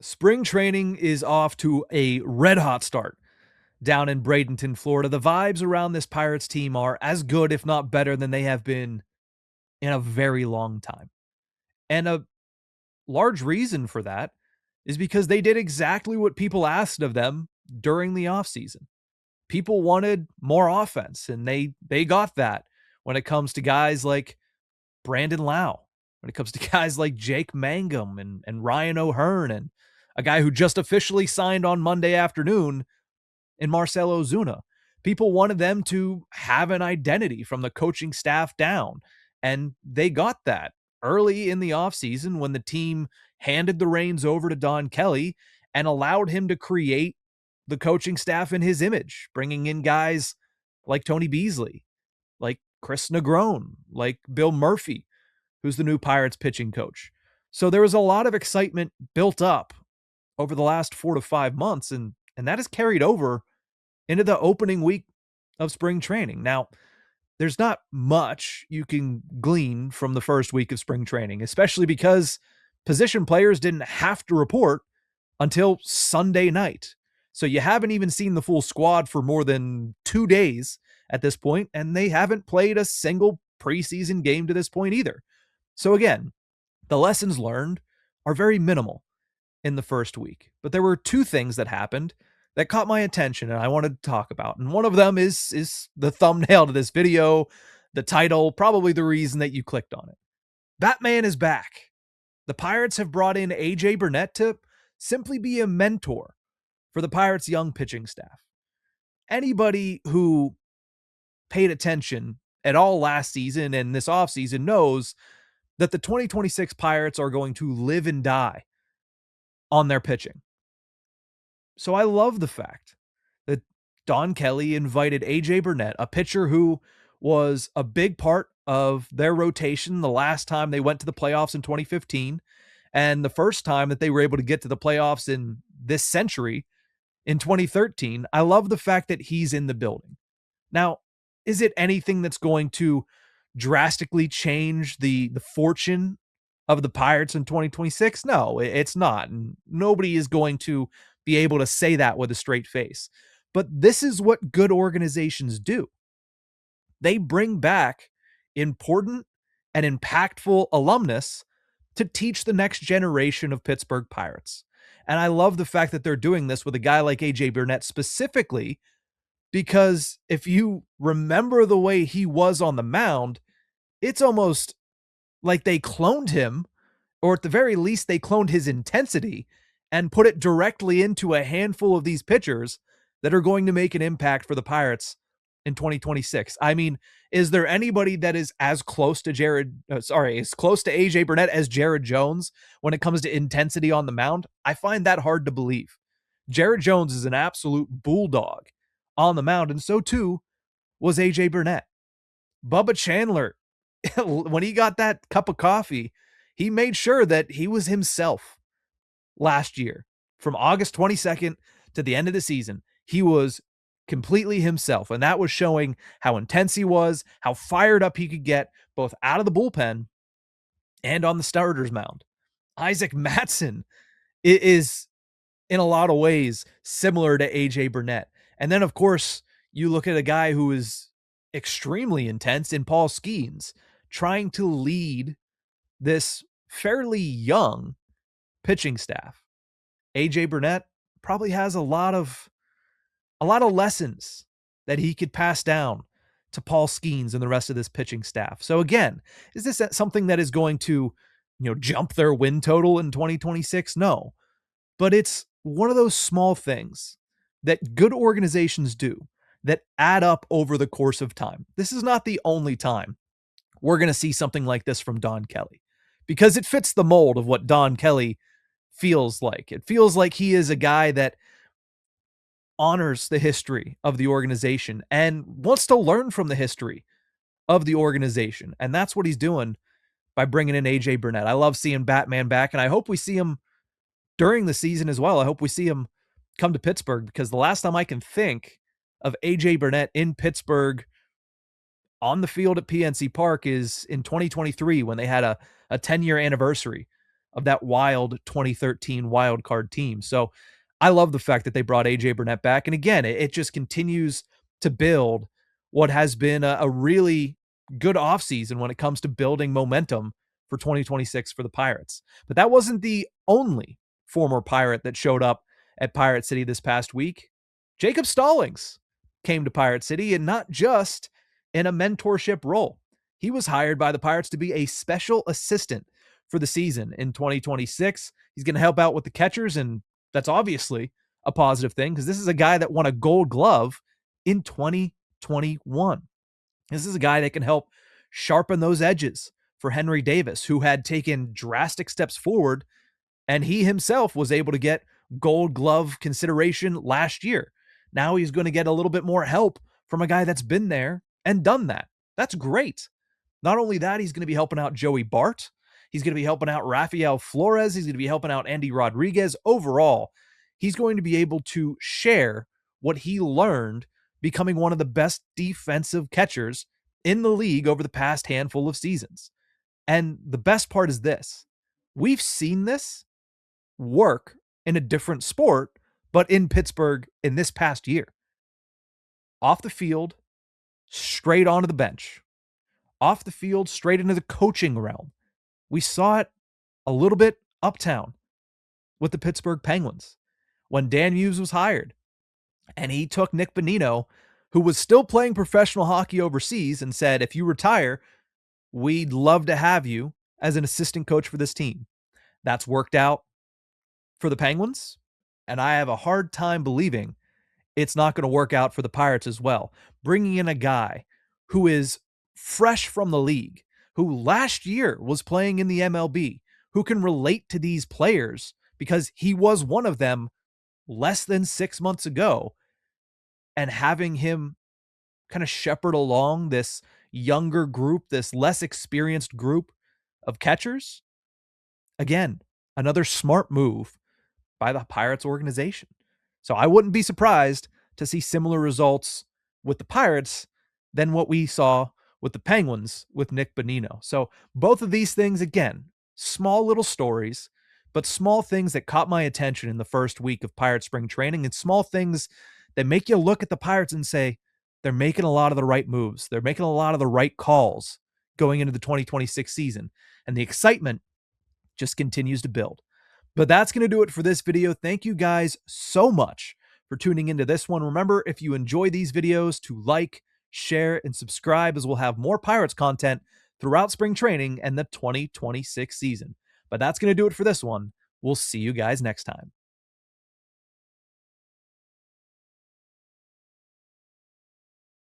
Spring training is off to a red hot start down in Bradenton, Florida. The vibes around this Pirates team are as good, if not better, than they have been in a very long time. And a large reason for that is because they did exactly what people asked of them during the offseason. People wanted more offense, and they got that when it comes to guys like Brandon Lau, when it comes to guys like Jake Mangum and Ryan O'Hearn, and a guy who just officially signed on Monday afternoon in Marcell Ozuna. People wanted them to have an identity from the coaching staff down, and they got that early in the offseason when the team handed the reins over to Don Kelly and allowed him to create the coaching staff in his image, bringing in guys like Tony Beasley, like Chris Negron, like Bill Murphy, who's the new Pirates pitching coach. So there was a lot of excitement built up over the last 4 to 5 months, and that is carried over into the opening week of spring training. Now, there's not much you can glean from the first week of spring training, especially because position players didn't have to report until Sunday night. So you haven't even seen the full squad for more than 2 days at this point, and they haven't played a single preseason game to this point either. So again, the lessons learned are very minimal in the first week. But there were two things that happened that caught my attention and I wanted to talk about. And one of them is the thumbnail to this video, the title, probably the reason that you clicked on it. Batman is back. The Pirates have brought in AJ Burnett to simply be a mentor for the Pirates' young pitching staff. Anybody who paid attention at all last season and this offseason knows that the 2026 Pirates are going to live and die on their pitching. So I love the fact that Don Kelly invited AJ Burnett, a pitcher who was a big part of their rotation the last time they went to the playoffs in 2015, and the first time that they were able to get to the playoffs in this century in 2013. I love the fact that he's in the building. Now, is it anything that's going to drastically change the fortune of the Pirates in 2026? No, it's not. And nobody is going to be able to say that with a straight face. But this is what good organizations do. They bring back important and impactful alumnus to teach the next generation of Pittsburgh Pirates. And I love the fact that they're doing this with a guy like AJ Burnett specifically, because if you remember the way he was on the mound, it's almost like they cloned him, or at the very least, they cloned his intensity and put it directly into a handful of these pitchers that are going to make an impact for the Pirates in 2026. I mean, is there anybody that is as close to as close to AJ Burnett as Jared Jones when it comes to intensity on the mound? I find that hard to believe. Jared Jones is an absolute bulldog on the mound, and so too was AJ Burnett. Bubba Chandler, when he got that cup of coffee, he made sure that he was himself last year. From August 22nd to the end of the season, he was completely himself, and that was showing how intense he was, how fired up he could get, both out of the bullpen and on the starter's mound. Isaac Matson is, in a lot of ways, similar to AJ Burnett. And then, of course, you look at a guy who is extremely intense in Paul Skenes, trying to lead this fairly young pitching staff. AJ Burnett probably has a lot of lessons that he could pass down to Paul Skenes and the rest of this pitching staff. So again, is this something that is going to, jump their win total in 2026? No. But it's one of those small things that good organizations do that add up over the course of time. This is not the only time we're going to see something like this from Don Kelly, because it fits the mold of what Don Kelly feels like. It feels like he is a guy that honors the history of the organization and wants to learn from the history of the organization. And that's what he's doing by bringing in AJ Burnett. I love seeing Batman back, and I hope we see him during the season as well. I hope we see him come to Pittsburgh, because the last time I can think of AJ Burnett in Pittsburgh on the field at PNC Park is in 2023, when they had a 10-year anniversary of that wild 2013 wild card team. So I love the fact that they brought AJ Burnett back. And again, it just continues to build what has been a really good offseason when it comes to building momentum for 2026 for the Pirates. But that wasn't the only former Pirate that showed up at Pirate City this past week. Jacob Stallings came to Pirate City, and not just in a mentorship role. He was hired by the Pirates to be a special assistant for the season in 2026. He's going to help out with the catchers, and that's obviously a positive thing because this is a guy that won a Gold Glove in 2021. This is a guy that can help sharpen those edges for Henry Davis, who had taken drastic steps forward, and he himself was able to get Gold Glove consideration last year. Now he's going to get a little bit more help from a guy that's been there and done that. That's great. Not only that, he's going to be helping out Joey Bart. He's going to be helping out Rafael Flores. He's going to be helping out Andy Rodriguez. Overall, he's going to be able to share what he learned becoming one of the best defensive catchers in the league over the past handful of seasons. And the best part is this. We've seen this work in a different sport, but in Pittsburgh in this past year. Off the field, straight onto the bench. Off the field, straight into the coaching realm. We saw it a little bit uptown with the Pittsburgh Penguins when Dan Hughes was hired. And he took Nick Bonino, who was still playing professional hockey overseas, and said, if you retire, we'd love to have you as an assistant coach for this team. That's worked out for the Penguins, and I have a hard time believing it's not going to work out for the Pirates as well. Bringing in a guy who is fresh from the league, who last year was playing in the MLB, who can relate to these players because he was one of them less than 6 months ago, and having him kind of shepherd along this younger group, this less experienced group of catchers. Again, another smart move by the Pirates organization. So I wouldn't be surprised to see similar results with the Pirates than what we saw with the Penguins with Nick Bonino. So both of these things, again, small little stories, but small things that caught my attention in the first week of Pirate spring training, and small things that make you look at the Pirates and say, they're making a lot of the right moves. They're making a lot of the right calls going into the 2026 season. And the excitement just continues to build. But that's going to do it for this video. Thank you guys so much for tuning into this one. Remember, if you enjoy these videos, to like, share, and subscribe, as we'll have more Pirates content throughout spring training and the 2026 season. But that's going to do it for this one. We'll see you guys next time.